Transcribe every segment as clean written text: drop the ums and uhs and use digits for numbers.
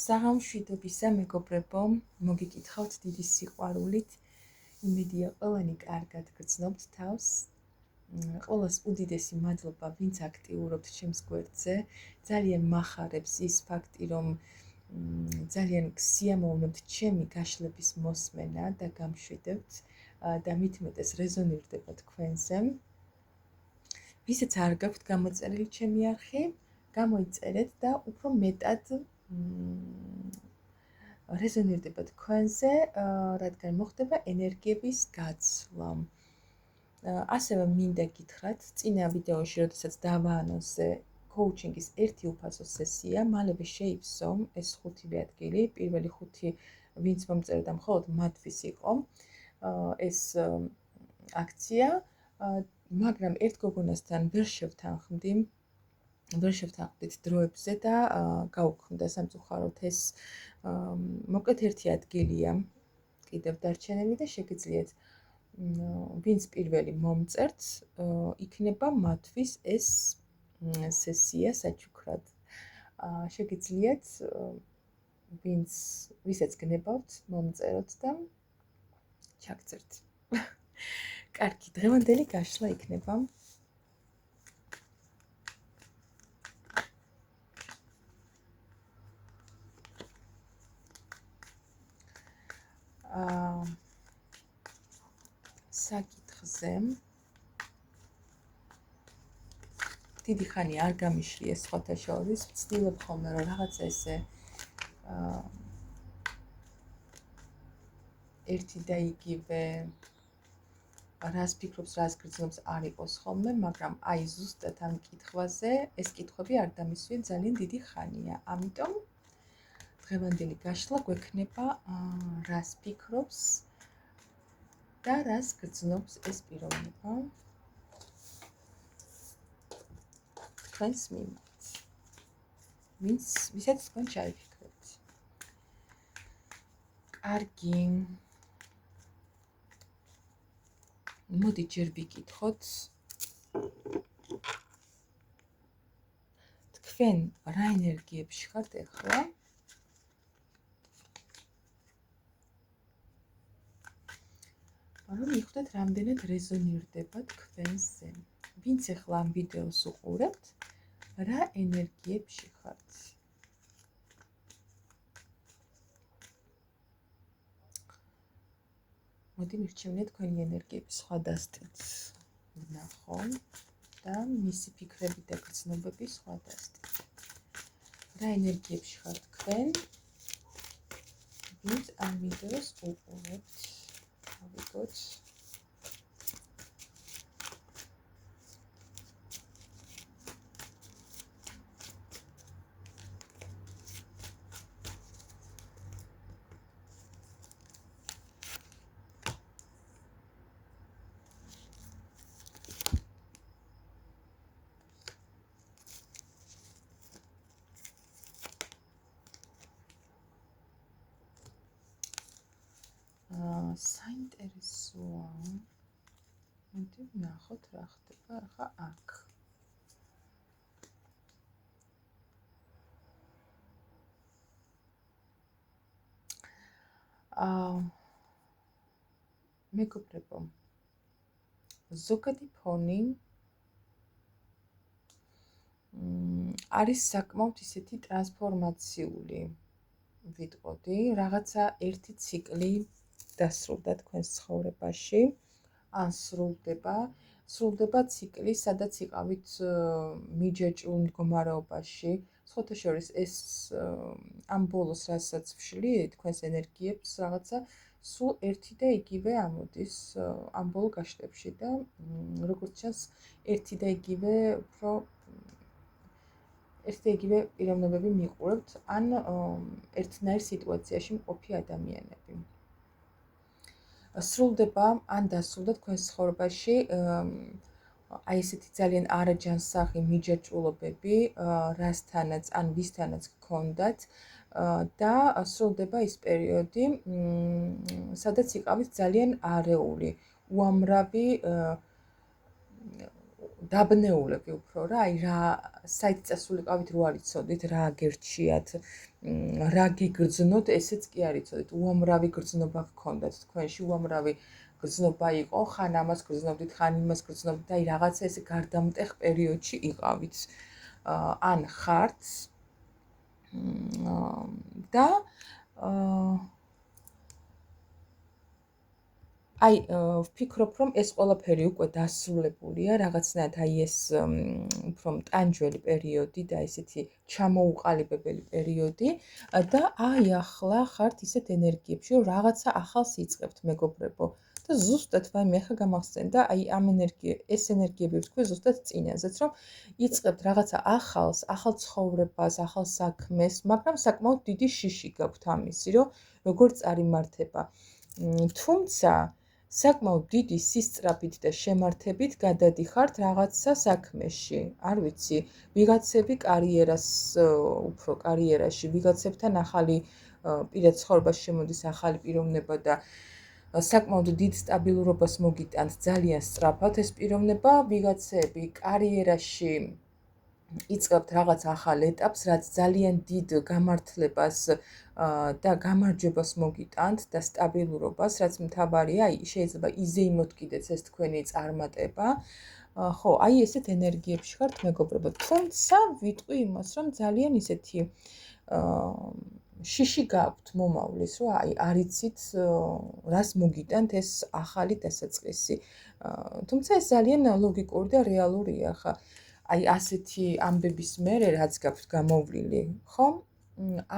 საღამშვიდობისა მეგობრებო, მოგიკითხავთ დიდი სიყვარულით. იმედია ყველანი კარგად გრძნობთ თავს. ყველას უდიდესი მადლობა, ვინც აქტიურობთ ჩემს გვერდზე. ძალიან მახარებს ის ფაქტი, რომ ძალიან გსიამოვნებთ ჩემი გაშლების მოსმენა და გამშვიდებთ და მით უმეტეს რეზონირდება თქვენზე. ვისაც არ გაქვთ გამოწერილი ჩემი არხი, გამოიწერეთ და უფრო მეტად რეზონირდება თქვენზე, რადგან მოხდება ენერგიების გაცვლა. ასევე მინდა გითხრათ, წინა ვიდეოში, როდესაც დავაანონსე კოუჩინგის ერთი უფასო სესია, მალევე შეივსო ეს 5 ადგილი, პირველი 5 ვინც მომწერდა, მხოლოდ მათთვის იყო ეს აქცია, მაგრამ ერთ გოგონასთან ვერ შევთანხმდით დროებზე და გაუქმდა სამწუხაროდ ეს. მოკლედ ერთი ადგილია კიდევ დარჩენილი და შეგიძლიათ ვინც პირველი მომწერთ, იქნება მათთვის ეს სესია საჩუქრად. შეგიძლიათ ვისაც გნებავთ, მომწეროთ და ჩაგწერთ. კარგი, დღევანდელი გაშლა იქნება საკითხზე. დიდი ხანი არ გამიშლია სხვათა შორის, ვცდილობ ხოლმე რომ რაღაცა ესე ერთი და იგივე რას ფიქრობს, რას გრძნობს არ იყოს ხოლმე, მაგრამ აი ზუსტად ამ კითხვაზე ეს კითხვები არ დამისვია ძალიან დიდი ხანია. ამიტომ დღევანდელი გაშლა გვექნება რას ფიქრობს და რას გრძნობს ეს პიროვნება თქვენს მიმართ, ვისაც თქვენ ჩაიფიქრებთ. კარგი, მოდი ჯერ ვიკითხოთ, თქვენ რა ენერგიებში ხართ ახლა? რომ მიხვდეთ, რამდენად რეზონირდება თქვენზე. ვინც ახლა ამ ვიდეოს უყურებთ, რა ენერგიებში ხართ? მოდი მირჩევნიეთ თქვენი ენერგიების სხვა დასტით. ვნახო და მისი ფიქრები და გრძნობები სხვა დასტით. რა ენერგიებში ხართ თქვენ? ვინც ამ ვიდეოს უყურებთ? ავიღოთ. საინტერესოა. მოდი ვნახოთ რა ხდება ახლა აქ. მეგობრებო, ზოგადი ფონი არის საკმაოდ ისეთი ტრანსფორმაციული, ვიტყოდი, რაღაცა ერთი ციკლი დასრულდა თქვენს ცხოვრებაში, ან სრულდება ციკლი, სადაც იყავით მიჯაჭვულ მდგომარეობაში. სხვათა შორის ეს ამ ბოლოს, რასაც ვშლი თქვენს ენერგიებს, რაღაცა სულ ერთი და იგივე ამოდის ამ ბოლო გაშლებში და როგორც ჩანს, ერთი და იგივე პიროვნებები მიყურებთ, ან ერთნაირ სიტუაციაში მყოფი ადამიანები. სრულდება ან დასრულდა თქვენს ცხოვრებაში აი ესეთი ძალიან არაჯანსაღი მიჯაჭვულობები, რასთანაც ან ვისთანაც გქონდათ და სრულდება ის პერიოდი, სადაც იყავით ძალიან არეული, დაბნეულები უფრო რა, აი რა საით წასულიყავით რო არ იცოდით, რა აგერჩიათ, რა გიგრძნოთ, ესეც კი არ იცოდით. უამრავი გრძნობა გქონდათ თქვენში, უამრავი გრძნობა იყო, ხან ამას გრძნობდით, ხან იმას გრძნობდით, აი რაღაცა ესე გარდამტეხ პერიოდში იყავით. ან ხართ და აი ვფიქრობ, რომ ეს ყველაფერი უკვე დასრულებულია, რაღაცნაირად აი ეს უფრო მტანჯველი პერიოდი და ესეთი ჩამოუყალიბებელი პერიოდი და აი ახლა ხართ ისეთ ენერგიებში, რომ რაღაცა ახალს იწყებთ, მეგობრებო. და ზუსტად ვაიმე ახლა გამახსენდა, აი ამ ეს ენერგიები ვთქვი ზუსტად წინაზეც, რომ იწყებთ რაღაცა ახალს, ახალ ცხოვრებას, ახალ საქმეს, მაგრამ საკმაოდ დიდი შიში გაქვთ ამისი, რომ როგორ წარიმართება. თუმცა საკმაოდ დიდი სისწრაფით და შემართებით გადადიხართ რაღაცა საქმეში. არ ვიცი, ვიღაცები უფრო კარიერაში, ვიღაცებთან ახალი პირად ცხოვრებაში შემოდის ახალი პიროვნება და საკმაოდ დიდ სტაბილურობას მოგიტანთ ძალიან სწრაფად ეს პიროვნება, ვიღაცები კარიერაში იწყებთ რაღაც ახალ ეტაპს, რაც ძალიან დიდ გამართლებას და გამარჯვებას მოგიტანთ და სტაბილურობას, რაც მთავარია, აი შეიძლება იზეიმოთ კიდეც ეს თქვენი წარმატება. ხო, აი ესეთ ენერგიებში ხართ, მეგობრებო. თუმცა ვიტყვი იმას, რომ ძალიან ისეთი შიში გაქვთ მომავლის, რომ აი არ იცით რას მოგიტანთ ეს ახალი დასაწყისი. თუმცა ეს ძალიან ლოგიკური და რეალურია ხა. აი ასეთი ამბების მერე რაც გაქვთ გამოვლილი, ხო?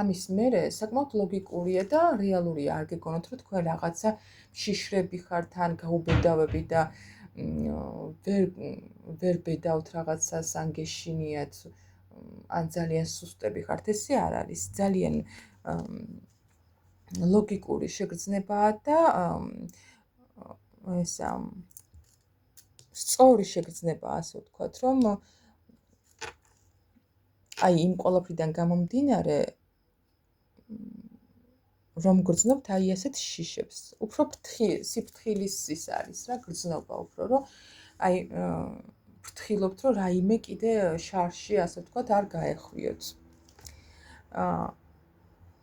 ამის მერე საკმაოდ ლოგიკურია და რეალურია, არ გეგონოთ, რომ თქვენ რაღაცა შიშრები ხართ ან გაუბედავები და ვერ ბედავთ რაღაცას ან გეშინიათ ან ძალიან სუსტები ხართ, ესე არ არის. ძალიან ლოგიკური შეგრძნებაა და ესა სწორი შეგრძნება, ასე ვთქვათ, რომ აი იმ ყველაფრიდან გამომდინარე, რომ გრძნობთ აი ასეთ შიშებს. უფრო სიფრთხილის ის არის რა, გრძნობა უფრო, რომ აი ფრთხილობთ, რომ რაიმე კიდე შარში, ასე ვთქვათ, არ გაეხვიოთ.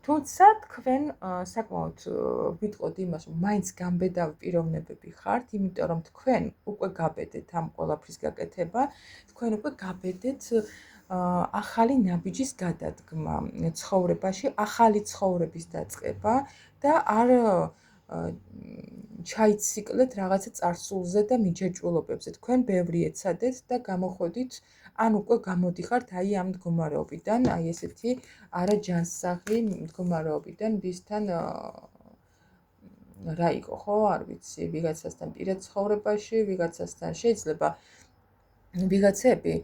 თუმცა თქვენ საკმაოდ ვიტყოდ იმას, რომ მაინც გამბედავ პიროვნებები ხართ, იმიტომ რომ თქვენ უკვე გაბედეთ ამ ყველაფრის გაკეთება, თქვენ უკვე გაბედეთ ახალი ნაბიჯის გადადგმა ცხოვრებაში, ახალი ცხოვრების დაწყება და არ ჩაიციკლეთ რაღაცა წარსულზე და მიჯაჭვულობებზე. თქვენ ბევრი ეცადეთ და გამოходით, ან უკვე გამოდიხართ აი ამ მდგომარეობიდან, აი ესეთი არაჯანსაღი მდგომარეობიდან, ვისთან რა იყო, ხო, არ ვიცი, ვიღაცასთან პირად ცხოვრებაში, ვიღაცასთან შეიძლება ვიღაცები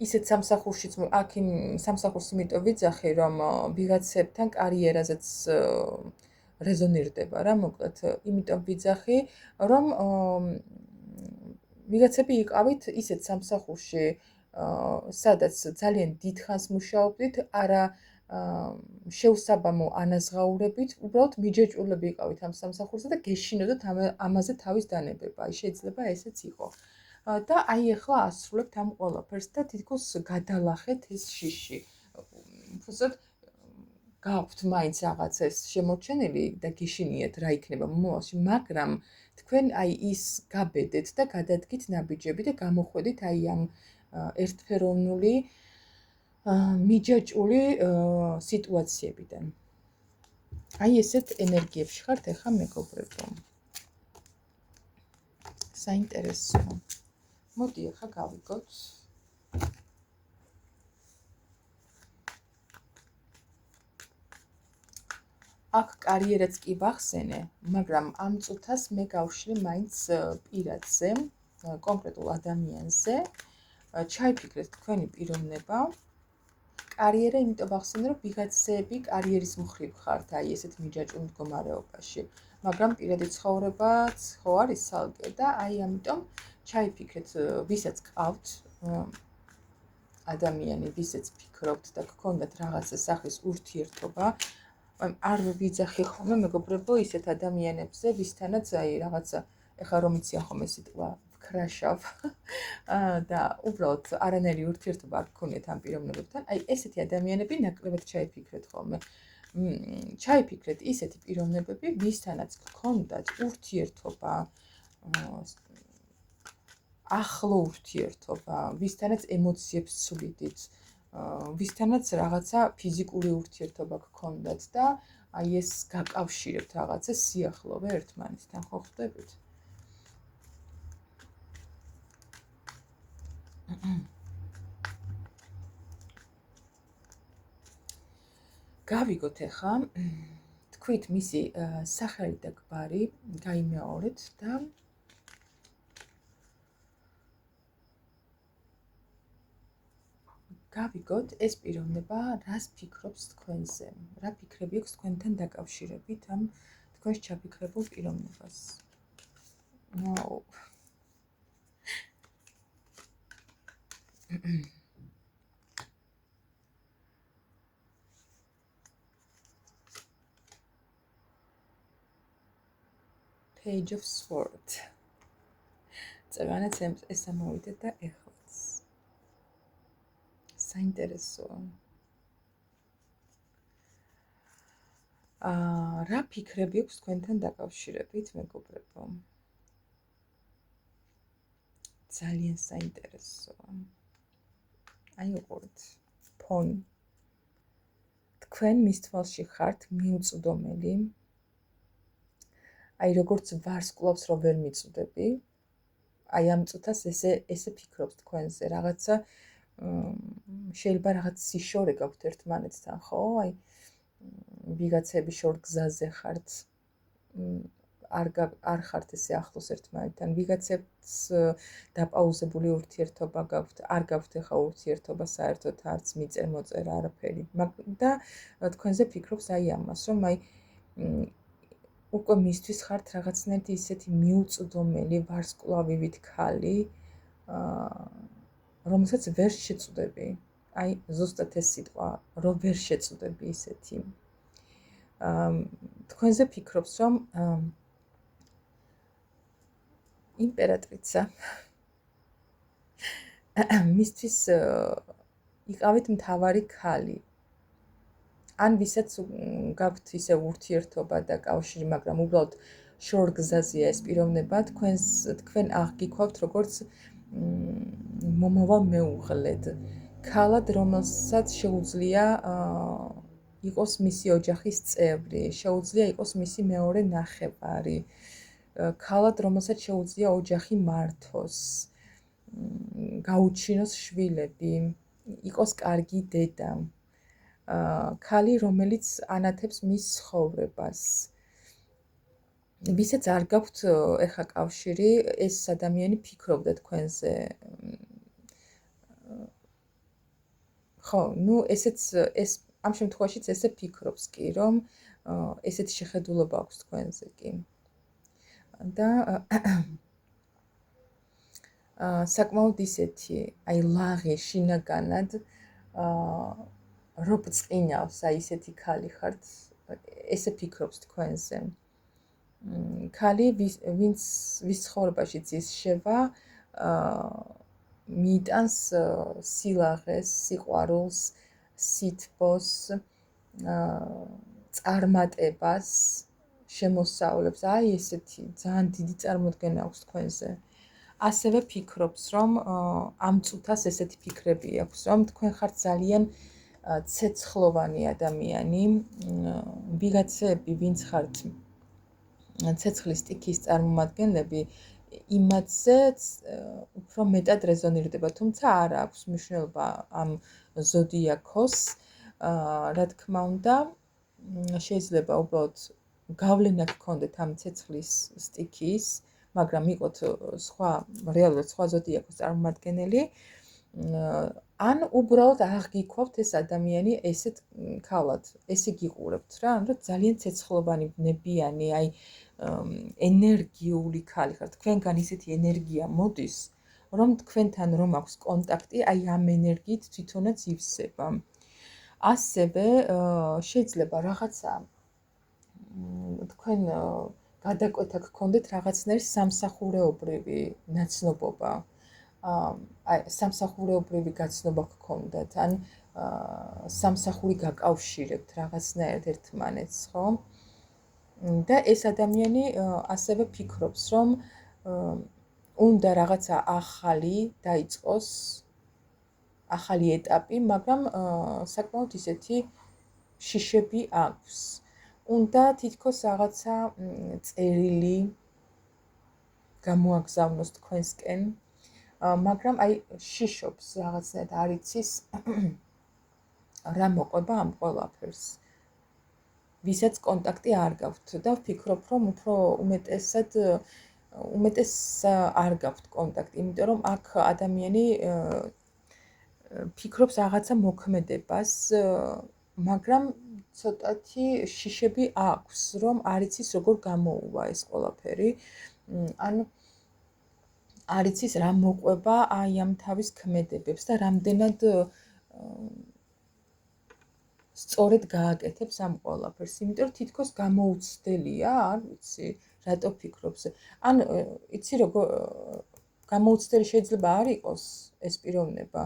ისეთ სამსახურშიც, აქ იმ სამსახურს იმიტომ ვიძახი, რომ ვიღაცებთან კარიერაზეც რეზონირდება რა, მოკლედ, იმიტომ ვიძახი, რომ ვიღაცები იყავით ისეთ სამსახურში, სადაც ძალიან დიდხანს მუშაობდით, არა შეუსაბამო ანაზღაურებით, უბრალოდ მიჯაჭვულები იყავით ამ სამსახურზე და გეშინოდოთ ამაზე თავის დანებება. აი შეიძლება ესეც იყო. და აი ახლა ასრულებთ ამ ყველაფერს და თითქოს გადალახეთ ეს შიში. უბრალოდ გაქვთ მაინც რაღაც ეს შემორჩენილი და გეშინიათ რა იქნება მომავალში, მაგრამ თქვენ აი ის გაბედეთ და გადადგით ნაბიჯები და გამოხვედით აი ამ ერთფეროვნული მიჯაჭვული სიტუაციებიდან. აი ესეთ ენერგიებში ხართ ახლა მეგობრებო. საინტერესოა. მოდი ახლა გავიგოთ. აქ კარიერაც კი ვახსენე, მაგრამ ამ წუთას მე გავშლი მაინც პირადზე, კონკრეტულ ადამიანზე. ჩაიფიქრეთ თქვენი პიროვნება. კარიერა იმიტომ ვახსენე, რომ ვიღაცები კარიერის მხრივ ხართ აი ესეთ მიჯაჭვულ მდგომარეობაში, მაგრამ პირადი ცხოვრებაც ხო არის ცალკე და აი ამიტომ ჩაიფიქრეთ, ვისაც გყავთ ადამიანი, ვისაც ფიქრობთ და გქონდათ რაღაცა სახის ურთიერთობა, არ ვიძახი ხოლმე მეგობრებო ისეთ ადამიანებზე, ვისთანაც აი რაღაცა ეხლა რომ იციან ხოლმე სიტყვა ახრაშავ და უბრალოდ არანაირი ურთიერთობა არ გქონიათ ამ პიროვნებებთან, აი ესეთი ადამიანები ნაკლებად ჩაიფიქრეთ ხოლმე. ჩაიფიქრეთ ისეთი პიროვნებები, ვისთანაც გქონდათ ურთიერთობა, ახლო ურთიერთობა, ვისთანაც ემოციებს ცვლიდით, ვისთანაც რაღაცა ფიზიკური ურთიერთობა გქონდათ და აი ეს გაკავშირებთ რაღაცა სიახლოვე ერთმანეთთან, ხო ხვდებით? გავიგოთ ახლა, თქვით მისი სახელი და გვარი, გაიმეორეთ და გავიგოთ ეს პიროვნება რას ფიქრობს თქვენზე, რა ფიქრები აქვს თქვენთან დაკავშირებით ამ თქვენს ჩაფიქრებულ პიროვნებას. Wow. Page of Swords. წევანაც ეს ამოვიდა და ეხლაც. საინტერესოა. რა ფიქრები აქვს თქვენთან დაკავშირებით, მეგობრებო? ძალიან საინტერესოა. აი უყურეთ. ფონი. თქვენ მის თვალში ხართ მიუწვდომელი. აი როგორც ვარსკვლავს რო ვერ მიწვდები, აი ამ წუთას ესე ფიქრობს თქვენზე, რაღაცა შეიძლება რაღაც სიშორე გაქვთ ერთმანეთთან, ხო? აი ვიღაცები შორგზაზე ხართ, არ ხართ ესე ახლოს ერთმანეთთან, ვიღაცებს დაპაუზებული ურთიერთობა გაქვთ, არ გაქვთ ახლა ურთიერთობა საერთოდ არც მიწერ-მოწერ არაფერი. და თქვენზე ფიქრობს აი ამას, რომ აი უკვე მისთვის ხართ რაღაცნაირად ისეთი მიუწვდომელი ვარსკვლავივით ქალი, რომელსაც ვერ შეწვდები. აი ზუსტად ეს სიტყვა, რომ ვერ შეწვდები ისეთი. თქვენზე ფიქრობს, რომ იმპერატრიცა მისთვის იყავით მთავარი ქალი. ან ვისაც გაქვთ ისე ურთიერთობა და კავშირი, მაგრამ უბრალოდ შორგზაზეა ეს პიროვნება, თქვენ აღგიქვავთ როგორც მომავალ მეუღლედ. ქალად, რომელსაც შეუძლია იყოს მისი ოჯახის წევრი, შეუძლია იყოს მისი მეორე ნახევარი. ქალად, რომელსაც შეუძლია ოჯახი მართოს, გაუჩინოს შვილები, იყოს კარგი დედა. ქალი, რომელიც ანათებს მის ცხოვრებას. ვისაც არ გაქვთ ეხა კავშირი, ეს ადამიანი ფიქრობდა თქვენზე. ხო, ნუ ეს ამ შემთხვევაშიც ესე ფიქრობს კი, რომ ესეთი შეხედულობა აქვს თქვენზე კი. და საკმაოდ ისეთი, აი ლაღი, შინაგანად რო ბწყინავს, აი ესეთი ქალი ხართ, ესე ფიქრობს თქვენზე. ქალი, ვის ცხოვრებაშიც ის შევა, მიიტანს სილაღეს, სიყვარულს, სითბოს, წარმატებას, შემოსავლებს, აი ესეთი ძალიან დიდი წარმოდგენა აქვს თქვენზე. ასევე ფიქრობს, რომ ამ წუთას ესეთი ფიქრები აქვს, რომ თქვენ ხართ ძალიან ცეცხლოვანი ადამიანი, ვიღაცები, ვინც ხართ ცეცხლის სტიქის წარმომადგენლები, იმათზე უფრო მეტად რეზონირდება, თუმცა არ აქვს მნიშვნელობა ამ ზოდიაქოს, რა თქმა უნდა, შეიძლება უბრალოდ გავლენა გქონდეთ ამ ცეცხლის სტიქის, მაგრამ იყოთ რეალურად სხვა ზოდიაქოს წარმომადგენელი, ან უბრალოდ აღგიქვავთ ეს ადამიანი ესეთ ქალად, ესე გიყურებთ რა, რომ ძალიან ცეცხლოვანი, ბნებიანი, აი ენერგიული ქალი ხართ. თქვენგან ისეთი ენერგია მოდის, რომ თქვენთან რომ აქვს კონტაქტი, აი ამ ენერგიით თვითონაც ივსება. ასევე შეიძლება რაღაცა თქვენ გადაკვეთა გქონდეთ რაღაცნაირი სამსახურეობრივი ნაცნობობა. სამსახურეობრივი გაცნობა გქონდათ, ან სამსახური გაკავშირებთ რაღაცნაირად ერთმანეთს, ხო? და ეს ადამიანი ასევე ფიქრობს, რომ უნდა რაღაცა ახალი დაიწყოს, ახალი ეტაპი, მაგრამ საკმაოდ ისეთი შიშები აქვს. უნდა თითქოს რაღაცა წერილი გამოაგზავნოს თქვენსკენ, მაგრამ აი შიშობს რაღაცნაირად არ იცის რა მოყვება ამ ყველაფერს. ვისაც კონტაქტი არ გაქვთ და ვფიქრობ, რომ უფრო უმეტეს არ გაქვთ კონტაქტი, იმიტომ რომ აქ ადამიანი ფიქრობს რაღაცა მოქმედებას, მაგრამ ცოტათი შიშები აქვს, რომ არ იცის როგორ გამოუვა ეს ყველაფერი. ან არ იცის რა მოყვება აი ამ თავის ქმედებებს და რამდენად სწორედ გააკეთებს ამ ყველაფერს, იმიტომ რომ თითქოს გამოუცდელია, არ ვიცი, რატო ფიქრობს. ან იცი როგორ გამოუცდელი შეიძლება არ იყოს ეს პიროვნება.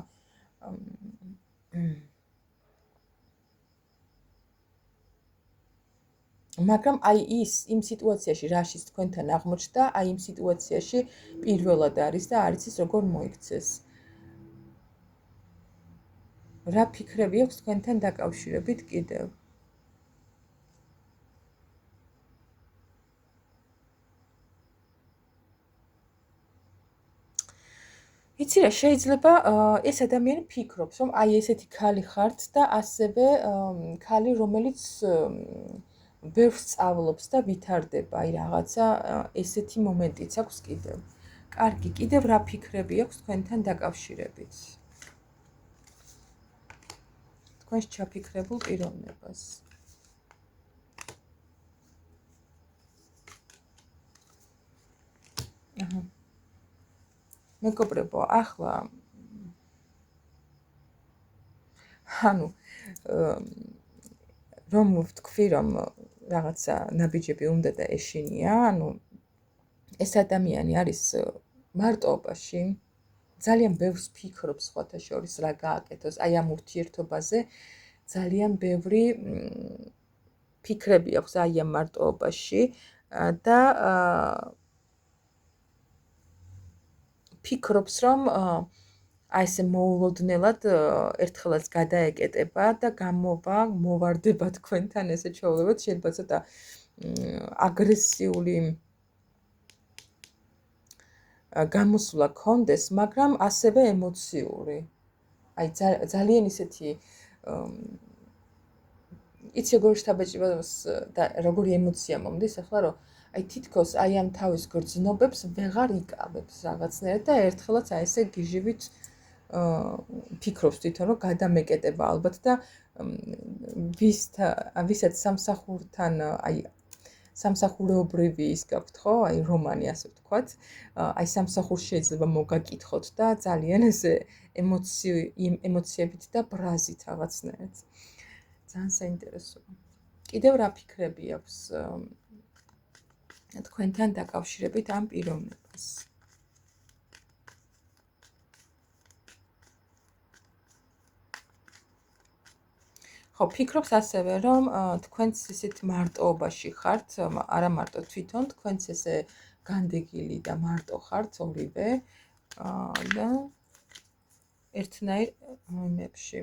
მაგრამ აი ის იმ სიტუაციაში რაშიც თქვენთან აღმოჩნდა, აი იმ სიტუაციაში პირველად არის და არ იცის როგორ მოიქცეს. რა ფიქრები აქვს თქვენთან დაკავშირებით კიდევ? იცი რა, შეიძლება ეს ადამიანი ფიქრობს, რომ აი ესეთი ქალი ხართ და ასევე ქალი, რომელიც ბევრს სწავლობს და ვითარდება, აი რაღაცა ესეთი მომენტიც აქვს კიდევ. კარგი, კიდევ რა ფიქრები აქვს თქვენთან დაკავშირებით? თქვენს ჩაფიქრებულ პიროვნებას. აჰა. მეგობრებო, ახლა ანუ რომ ვთქვი, რომ რაღაცა ნაბიჯები უნდა და ეშინია, ანუ ეს ადამიანი არის მარტოობაში, ძალიან ბევრს ფიქრობს სხვათა შორის რა გააკეთოს, აი ამ ურთიერთობაზე ძალიან ბევრი ფიქრები აქვს აი ამ მარტოობაში და ფიქრობს, რომ აი ესე მოულოდნელად ერთხელაც გადაეკეტება და მოვარდება თქვენთან ესე ჩვეულებრივ, შეიძლება ცოტა აგრესიული გამოსვლა ქონდეს, მაგრამ ასევე ემოციური. აი ძალიან ისეთი იცი როგორ შთაბეჭდილებას და როგორი ემოცია მომდის ახლა, რომ აი თითქოს აი ამ თავის გრძნობებს ვეღარ იკავებს რაღაცნაირად და ერთხელაც აი ესე გიჟივით ფიქრობს თვითონ, რომ გადამეკეტება ალბათ და ვისაც სამსახურთან აი სამსახურეობრივი ის გაქვთ, ხო? აი რომანი ასე ვთქვათ. აი სამსახურში შეიძლება მოგაკითხოთ და ძალიან ესე ემოციებით და ბრაზით რაღაცნაირად. ძალიან საინტერესოა. კიდევ რა ფიქრები აქვს თქვენთან დაკავშირებით ამ პიროვნებას? ხო, ფიქრობს ასევე, რომ თქვენც ისეთ მარტოობაში ხართ, არა მარტო თვითონ, თქვენც ესე განდეგილი და მარტო ხართ ორივე და ერთნაირ იმებში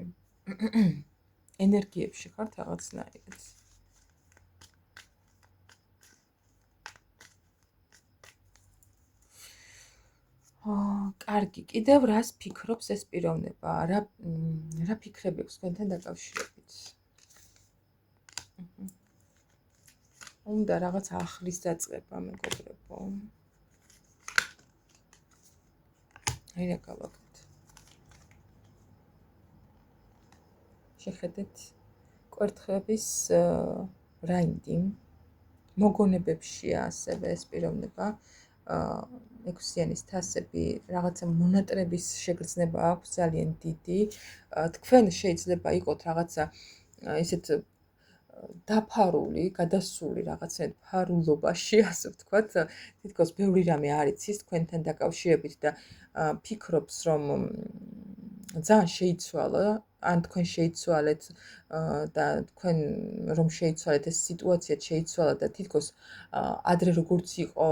ენერგიებში ხართ რაღაცნაირად. კარგი, კიდევ რას ფიქრობს ეს პიროვნება? რა ფიქრები აქვს თქვენთან დაკავშირებით? უნდა რაღაც ახლის დაწყება, მეგობრებო. აი რა გავაკეთე. შეხედეთ კვერთხების რაინდი. მოგონებებშია ასევე ეს პიროვნება. ექვსიანის თასები, რაღაცა მონატრების შეგრძნება აქვს ძალიან დიდი. თქვენ შეიძლება იყოთ რაღაცა ისეთ დაფარული, გადასული რაღაცნაირად ფარულობაში, ასე ვთქვათ, თითქოს ბევრი რამე არ იცის თქვენთან დაკავშირებით და ფიქრობს, რომ ძალიან შეიცვალა, ან თქვენ შეიცვალეთ და თქვენ რომ შეიცვალეთ ეს სიტუაცია შეიცვალა და თითქოს ადრე როგორც იყო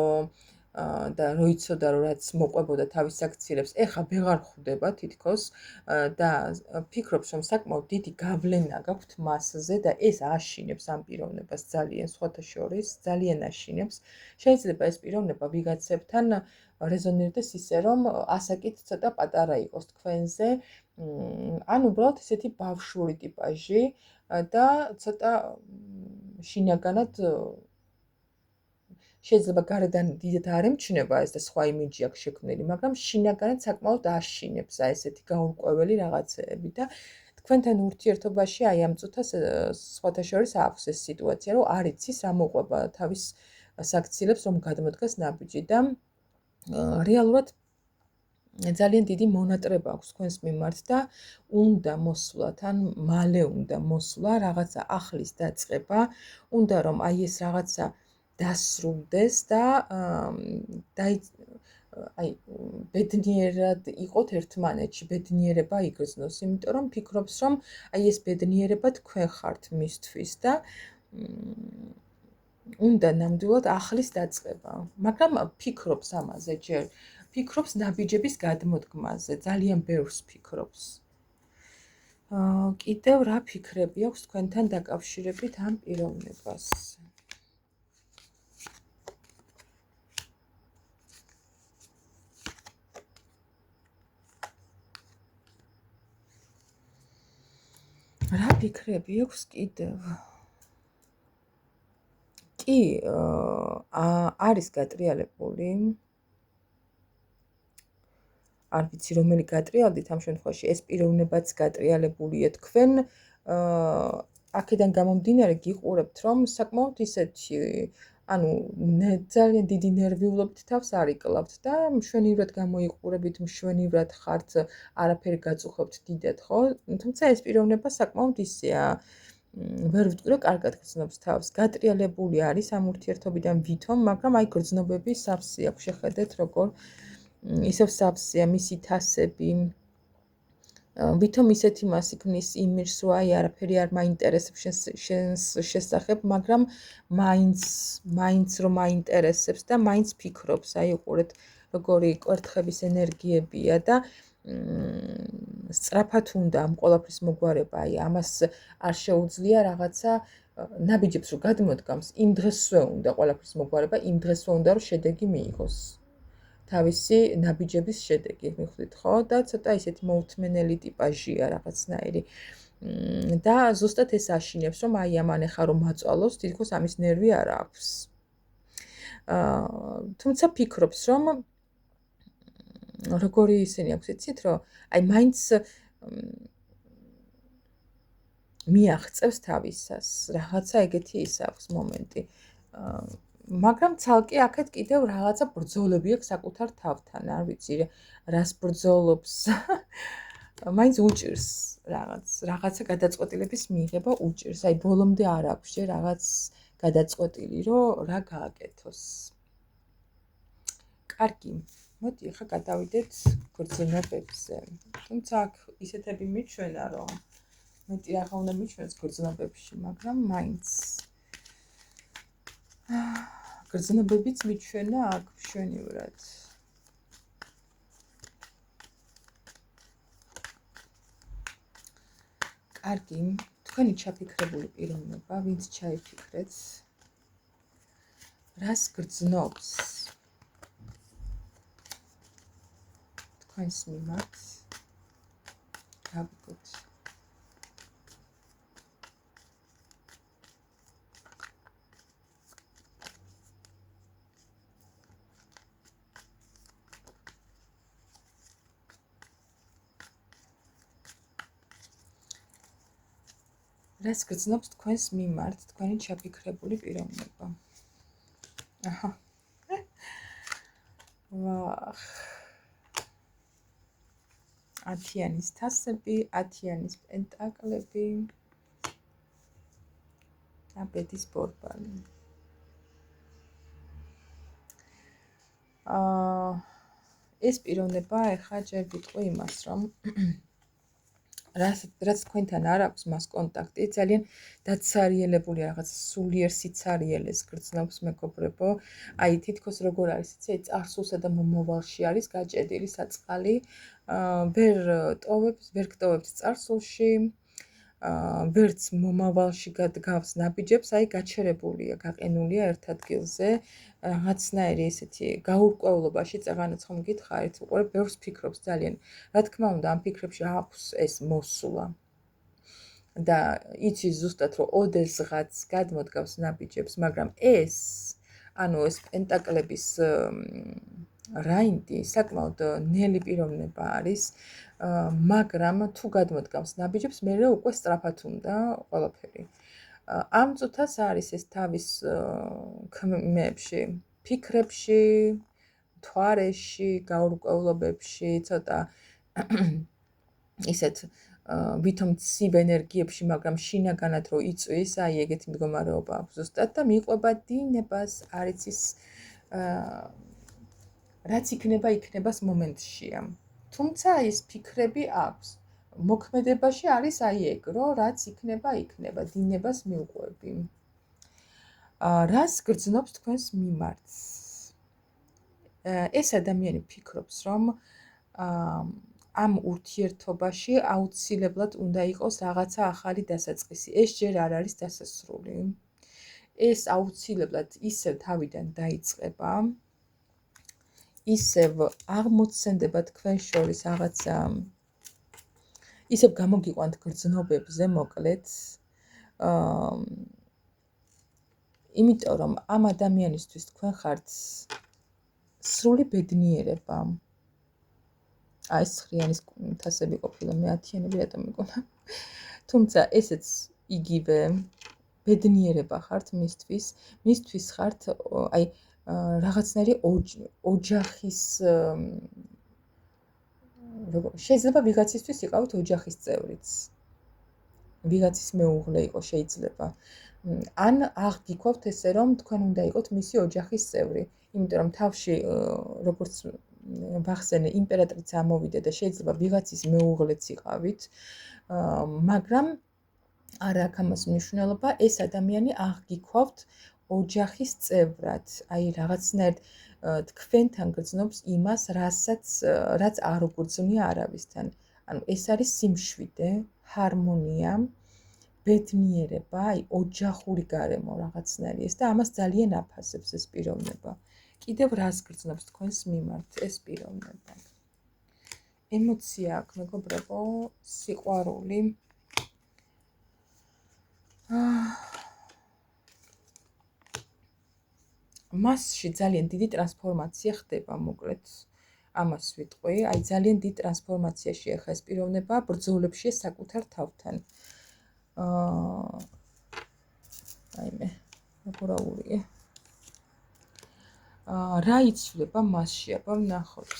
და რო იცოდა რომ რაც მოყვებოდა თავის აქციელებს, ეხა ვეღარ ხვდება თითქოს და ფიქრობს რომ საკმაოდ დიდი გავლენა გაქვთ მასზე და ეს აშინებს ამ პიროვნებას ძალიან სხვათა შორის, ძალიან აშინებს. შეიძლება ეს პიროვნება ვიღაცებთან რეზონირდეს ისე რომ ასაკით ცოტა პატარა იყოს თქვენზე, ან უბრალოდ ესეთი ბავშვური ტიპაჟი და ცოტა შინაგანად შეიძლება გარედან დიდად არ ემჩნევა ეს და სხვა იმიჯი აქვს შექმნილი, მაგრამ შინაგანად საკმაოდ აშინებს ესეთი გაურკვეველი რაღაცეები და თქვენთან ურთიერთობაში აი ამ წუთას სხვათა შორის აქვს ეს სიტუაცია, რომ არ იცის რა მოყვება თავის საქციელებს, რომ გადმოდგას ნაბიჯი და რეალურად ძალიან დიდი მონატრება აქვს თქვენს მიმართ და უნდა მოსვლათ, ან მალე უნდა მოსვლა რაღაცა ახლის დაწყება, უნდა რომ აი ეს რაღაცა დასრულდეს და აი ბედნიერად იყოთ ერთმანეთში, ბედნიერება იგრძნოს, იმიტომ რომ ფიქრობს, რომ აი ეს ბედნიერება თქვენ ხართ მისთვის და უნდა ნამდვილად ახლის დაწყება, მაგრამ ფიქრობს ამაზე ჯერ, ფიქრობს ნაბიჯების გადმოდგმაზე, ძალიან ბევრს ფიქრობს. კიდევ რა ფიქრები აქვს თქვენთან დაკავშირებით ამ პიროვნებას? რა ფიქრები აქვს კიდევ? კი, არის გატრიალებული. არ ვიცი რომელი გატრიალდით ამ შემთხვევაში, ეს პიროვნებაც გატრიალებულია. თქვენ აქედან გამომდინარე გიყურებთ, რომ საკმაოდ ისეთი, ანუ ძალიან დიდი ნერვიულობით თავს არ იკლავთ და მშვენივრად გამოიყურებით, მშვენივრად ხართ, არაფერი გაწუხებთ დიდად, ხო? თუმცა ეს პიროვნება საკმაოდ ისეა, ვერ ვიტყვი რომ კარგად გრძნობს თავს. გატრიალებული არის ამ ურთიერთობიდან ვითომ, მაგრამ აი გრძნობები სავსე აქვს. შეხედეთ როგორ ისევ სავსეა მისი თასები. ვითომ ისეთი მასი ქმნის იმიჯს, რომ აი არაფერი არ მაინტერესებს შენს შესახებ, მაგრამ მაინც რომ მაინტერესებს და მაინც ფიქრობს, აი უყურეთ როგორი კვერთხების ენერგიებია და სწრაფად უნდა ამ ყველაფრის მოგვარება, აი ამას არ შეუძლია რაღაცა ნაბიჯებს რომ გადმოდგამს, იმ დღესვე უნდა ყველაფრის მოგვარება, იმ დღესვე უნდა რომ შედეგი მიიღოს. თავისი ნაბიჯების შედეგი, მიხვდით ხო? და ცოტა ისეთი მოუთმენელი ტიპაჟია რაღაცნაირი. და ზუსტად ეს აშინებს, რომ აი ამან ეხა რომ მაწვალოს, თითქოს ამის ნერვი არ აქვს. თუმცა ფიქრობს, რომ როგორი ისინი აქვს, იცით, რომ აი მაინც მიაღწევს თავისას, რაღაცა ეგეთი ის აქვს მომენტი. მაგრამ ცალკე აქეთ კიდევ რაღაცა ბრძოლები აქვს საკუთარ თავთან, არ ვიცი, რას ბრძოლობს. მაინც უჭირს რაღაცა გადაწყვეტილების მიღება უჭირს. აი ბოლომდე არ აქვს ჯერ რაღაც გადაწყვეტილი, რომ რა გააკეთოს. კარგი, მოდი ახლა გადავიდეთ გრძნობებზე. თუმცა აქ ისეთები მიჩვენა, რომ მეტი აღა უნდა მიჩვენოს გრძნობებში, მაგრამ მაინც გრძნობებიც მიჩვენა აქ მშვენივრად. კარგი, თქვენი ჩაფიქრებული პიროვნება, ვინც ჩაიფიქრეთ, რას გრძნობს თქვენს მიმართ? გავიგოთ. რას გრძნობს თქვენს მიმართ თქვენი ჩაფიქრებული პიროვნება? აჰა. ვახ. 10-იანის თასები, 10-იანის პენტაკლები. აბედის ბორბალი. ეს პიროვნება ეხლა ჯერ ვიტყვი იმას, რომ რაც თქვენთან არ აქვს მას კონტაქტი, ძალიან დაცარიელებული რაღაც სულიერ სიცარიელეს გრძნობს მეგობრებო. აი თითქოს როგორ არის, იცი, წარსულსა და მომავალში არის გაჭედილი საწყალი. ვერ გტოვებთ წარსულში, ვერც მომავალში გავს ნაბიჯებს, აი გაჩერებულია, გაყინულია ერთ ადგილზე, რაღაცნაირი ესეთი გაურკვევლობაში წეღანაც ხომ გითხარით, უყურებ ბევრს ფიქრობს ძალიან. რა თქმა უნდა, ამ ფიქრებში აქვს ეს მოსულა. და იცის ზუსტად, რომ ოდესღაც გადმოდგავს ნაბიჯებს, მაგრამ ეს პენტაკლების რაინდი საკმაოდ ნელი პიროვნება არის, მაგრამ თუ გადმოდგავს ნაბიჯებს, მერე უკვე სწრაფად უნდა ყველაფერი. ამ წუთას არის ეს თავის ქმეებში, ფიქრებში, მთვარეში, გაურკვევლობებში, ცოტა ისეთ ვითომ ცივ ენერგიებში, მაგრამ შინაგანად რო იწვის, აი ეგეთი მდგომარეობა აქვს ზუსტად და მიყვება დინებას, არ იცის რაც იქნება მომენტშია. თუმცა ეს ფიქრები აქვს. მოქმედებაში არის აი ეგ, რომ რაც იქნება, დინებას მიუყვები. რას გრძნობს თქვენს მიმართს? ეს ადამიანი ფიქრობს, რომ ამ ურთიერთობაში აუცილებლად უნდა იყოს რაღაცა ახალი დასაწყისი. ეს ჯერ არ არის დასასრული. ეს აუცილებლად ისევ თავიდან დაიწყება. ისევ აღმოცენდება თქვენ შორის რაღაცა ისევ გამოგიყვანთ გრძნობებზე, მოკლედ. იმიტომ რომ ამ ადამიანისთვის თქვენ ხართ სრული ბედნიერება. აი ცხრიანის თასები ყოფილა, მე 10-იანები რატომ მეკონა. თუმცა ესეც იგივე ბედნიერება ხართ მისთვის ხართ აი რაღაცნაირი ოჯახის შეიძლება ვიღაცისთვის იყავით ოჯახის წევრიც. ვიღაცის მეუღლე იყო შეიძლება. ან აღგიქვავთ ესე რომ თქვენ უნდა იყოთ მისი ოჯახის წევრი. იმიტომ რომ თავში როგორც ვახსენე, იმპერატრიც ამოვიდა და შეიძლება ვიღაცის მეუღლეც იყავით, მაგრამ არა აქვს ამას მნიშვნელობა, ეს ადამიანი აღგიქვავთ ოჯახის წევრად. აი რაღაცნაირად თქვენთან გრძნობს იმას, რაც არ უგრძნია არავისთან. ანუ ეს არის სიმშვიდე, ჰარმონია, ბედნიერება, აი ოჯახური გარემო რაღაცნაირი ეს და ამას ძალიან აფასებს ეს პიროვნება. კიდევ რას გრძნობს თქვენს მიმართ ეს პიროვნება? ემოცია აქვს, მეგობრებო, სიყვარული. მასში ძალიან დიდი ტრანსფორმაცია ხდება, მოკლედ. ამას ვიტყვი, აი ძალიან დიდ ტრანსფორმაციაში ახლა ეს პიროვნება ბრძოლებში საკუთარ თავთან. აიმე, როგორია? რა იცვლება მასში, აბა ვნახოთ.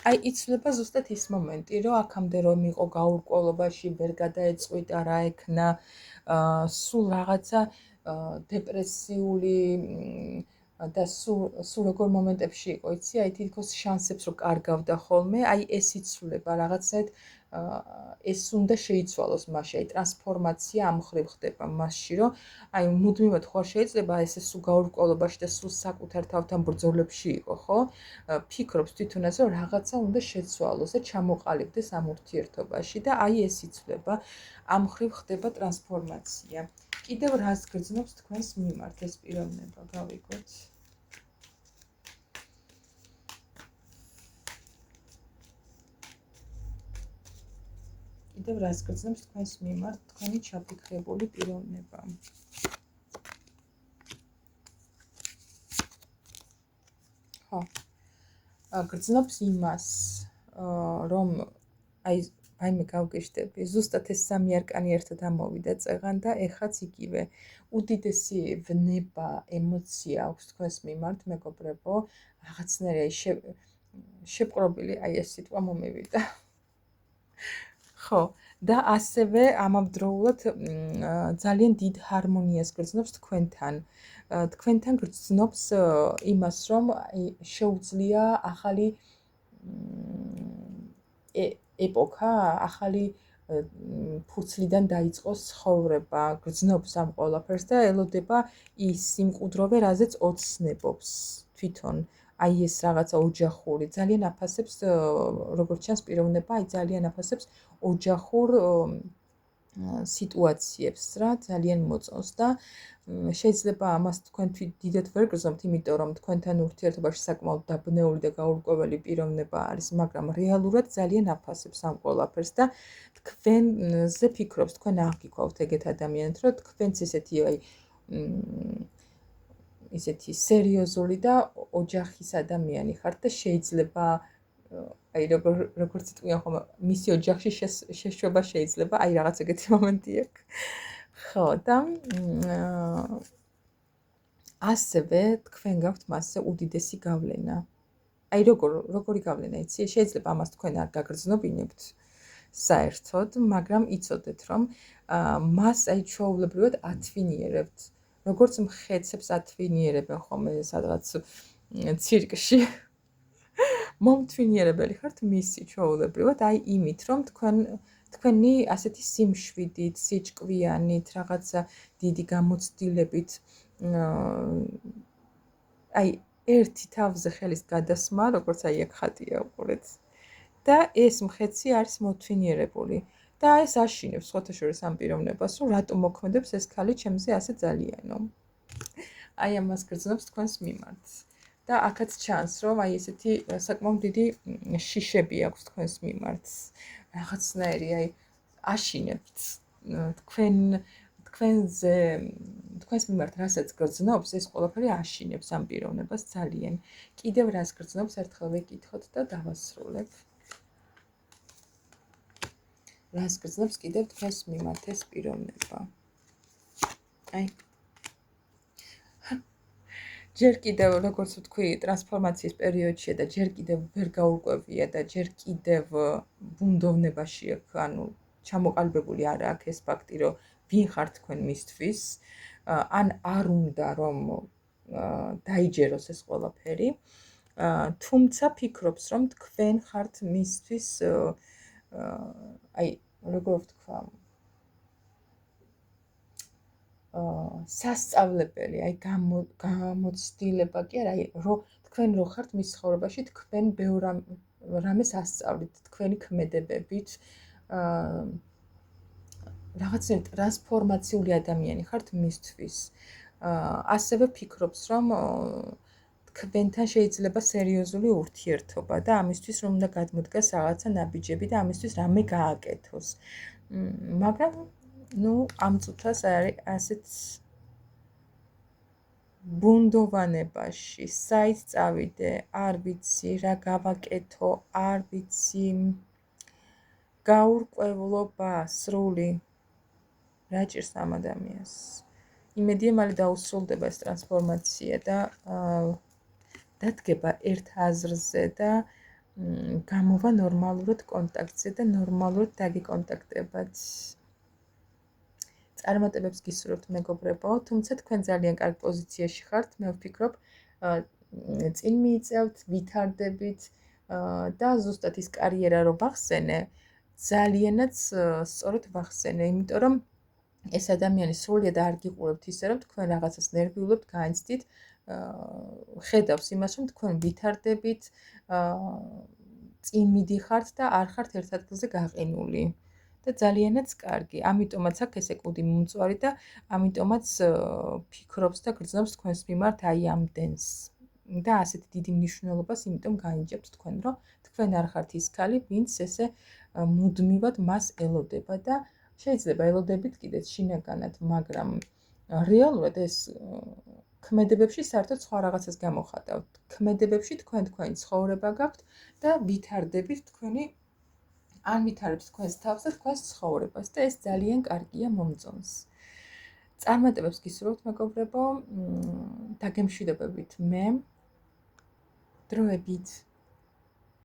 აი იცვლება ზუსტად ის მომენტი, რომ აქამდე რომ იყო გაურკვევლობაში, ვერ გადაეწყვიტა რა ექნა, სულ რაღაცა დეპრესიული და სულ როგორ მომენტებში იყო, იცი, აი თითქოს შანსებს რო კარგავდა ხოლმე, აი ეს იცვლება რაღაცად ეს უნდა შეიცვალოს მასში, აი ტრანსფორმაცია ამ ხრივ ხდება მასში, რომ აი მუდმივად ხო შეიძლება ესე სულ გაურკვევლობაში და სულ საკუთარ თავთან ბრძოლებში იყო, ხო? ფიქრობს თვითონაც რომ რაღაცა უნდა შეცვალოს და ჩამოყალიბდეს ამ ურთიერთობაში და აი ეს იცვლება, ამ ხრივ ხდება ტრანსფორმაცია. კიდევ რას გრძნობს თქვენს მიმართ ეს პიროვნება, გავიგოთ? კიდევ რას გრძნობს თქვენს მიმართ თქვენი ჩაფიქრებული პიროვნება? ხო. გრძნობს იმას, რომ აი ვაიმე გავგეშტები, ზუსტად ეს სამი არკანი ერთად ამოვიდა წეღან და ეხაც იგივე. უდიდესი ვნება, ემოცია აქვს თქვენს მიმართ, მეგობრებო, რაღაცნაირი შეპყრობილი, აი ეს სიტყვა მომივიდა. ხო, და ასევე ამავდროულად ძალიან დიდ ჰარმონიას გრძნობს თქვენთან. თქვენთან გრძნობს იმას, რომ შეუძლია ახალი ეპოქა, ახალი ფურცლიდან დაიწყოს ცხოვრება, გრძნობს ამ ყველაფერს და ელოდება ის სიმყუდროვე, რაზეც ოცნებობს თვითონ. აი ეს რაღაცა ოჯახური, ძალიან აფასებს, როგორც ჩანს პიროვნება, აი ძალიან აფასებს ოჯახურ სიტუაციებს რა, ძალიან მოწონს და შეიძლება ამას თქვენ დიდად ვერ გრძნობთ, იმიტომ რომ თქვენთან ურთიერთობაში საკმაოდ დაბნეული და გაურკვეველი პიროვნება არის, მაგრამ რეალურად ძალიან აფასებს ამ ყველაფერს და თქვენზე ფიქრობს, თქვენ აღგიქვავთ ეგეთ ადამიანთ, რომ თქვენც ისეთი სერიოზული და ოჯახის ადამიანი ხართ და შეიძლება აი როგორც იტყვიან ხომ მისი ოჯახში შეშვება შეიძლება, აი რაღაც ეგეთი მომენტი აქვს. ხო, და ასევე თქვენ გაქვთ მასზე უდიდესი გავლენა. აი როგორი გავლენა იცი? შეიძლება ამას თქვენ არ გაგრძნობინებთ საერთოდ, მაგრამ იცოდეთ, რომ მას აი ჩვეულებრივად ათვინიერებთ. როგორც მხეცებს ათვინიერებენ ხოლმე სადღაც ცირკში. მომთვინიერებელი ხართ მისი ჩვეულებრივად, აი იმით, რომ თქვენი ასეთი სიმშვიდით, სიჭკვიანით, რაღაცა დიდი გამოცდილებით, აი ერთი თავზე ხელის გადასმა, როგორც აი აქ ხატია უყურეთ. და ეს მხეცი არის მოთვინიერებული და ეს აშინებს სხვათაშორის ამ პიროვნებას, რომ რატომ მოქმედებს ეს ქალი ჩემზე ასე ძალიანო. აი ამას გრძნობს თქვენს მიმართ. და აქაც ჩანს, რომ აი ესეთი საკმაოდ დიდი შიშები აქვს თქვენს მიმართ. რაღაცნაირი აი აშინებთ თქვენს მიმართ რასაც გრძნობს, ეს ყველაფერი აშინებს ამ პიროვნებას ძალიან. კიდევ რას გრძნობს, ერთხელ ვეკითხოთ და დავასრულებ. რას გრძნობს კიდევ თქვენს მიმართ ეს პიროვნება? აი ჯერ კიდევ, როგორც ვთქვი, ტრანსფორმაციის პერიოდშია და ჯერ კიდევ ვერ გაურკვევია და ჯერ კიდევ ბუნდოვნებაში აქ, ანუ ჩამოყალიბებული არ აქვს ეს ფაქტი, რომ ვინ ხარ თქვენ მისთვის, ან არ უნდა რომ დაიჯეროს ეს ყველაფერი, თუმცა ფიქრობს, რომ თქვენ ხართ მისთვის, აი, როგორ ვთქვა, სასწავლებელი, აი გამოცდილება კი არა, აი თქვენ რო ხართ მის ცხოვრებაში, თქვენ ბევრ რამეს ასწავლით, თქვენი ქმედებებით, რაღაცნაირად ტრანსფორმაციული ადამიანი ხართ მისთვის. ასევე ფიქრობს, რომ თქვენთან შეიძლება სერიოზული ურთიერთობა და ამისთვის რომ უნდა გადმოდგას რაღაცა ნაბიჯები და ამისთვის რამე გააკეთოს. მაგრამ ამ წუთას არის ასეთ ბუნდოვანებაში, საით წავიდე, არ ვიცი, რა გავაკეთო, არ ვიცი, გაურკვევლობა სრული, რა ჭირს ამ ადამიანს. იმედია მალე დაუსრულდება ეს ტრანსფორმაცია და დადგება ერთ აზრზე და გამოვა ნორმალურად კონტაქტზე და ნორმალურად დაგიკონტაქტებათ. წარმატებებს გისურვებთ მეგობრებო, თუმცა თქვენ ძალიან კარგ პოზიციაში ხართ, მე ვფიქრობ, წინ მიიწევთ, ვითარდებით და ზუსტად ის კარიერა რო ვახსენე, ძალიანაც სწორად ვახსენე, იმიტომ რომ ეს ადამიანი სრულიად არ გიყურებთ ისე, რომ თქვენ რაღაცას ნერვიულებთ, გაიცდით, ხედავს იმას, რომ თქვენ ვითარდებით, წინ მიდიხართ და არ ხართ ერთ ადგილზე გაყინული. და ძალიანაც კარგი. ამიტომაც აქ ესე კუდი მომწვარი და ამიტომაც ფიქრობს და გრძნობს თქვენს მიმართ აი ამდენს. და ასეთი დიდი მნიშვნელობას იმიტომ გაინიჭებთ თქვენ, რომ თქვენ არ ხართ ის ქალი, ვინც ესე მუდმივად მას ელოდება და შეიძლება ელოდებით კიდეც შინაგანად, მაგრამ რეალურად ეს ქმედებებში საერთოდ სხვა რაღაცას გამოხატავთ. ქმედებებში თქვენი ცხოვრება გაქვთ და ვითარდებით თქვენი არ ვითარებთ თქვენს თავს და თქვენს ცხოვრებას და ეს ძალიან კარგია, მომწონს. წარმატებებს გისურვებთ მეგობრებო, დაგემშვიდობებით მე დროებით.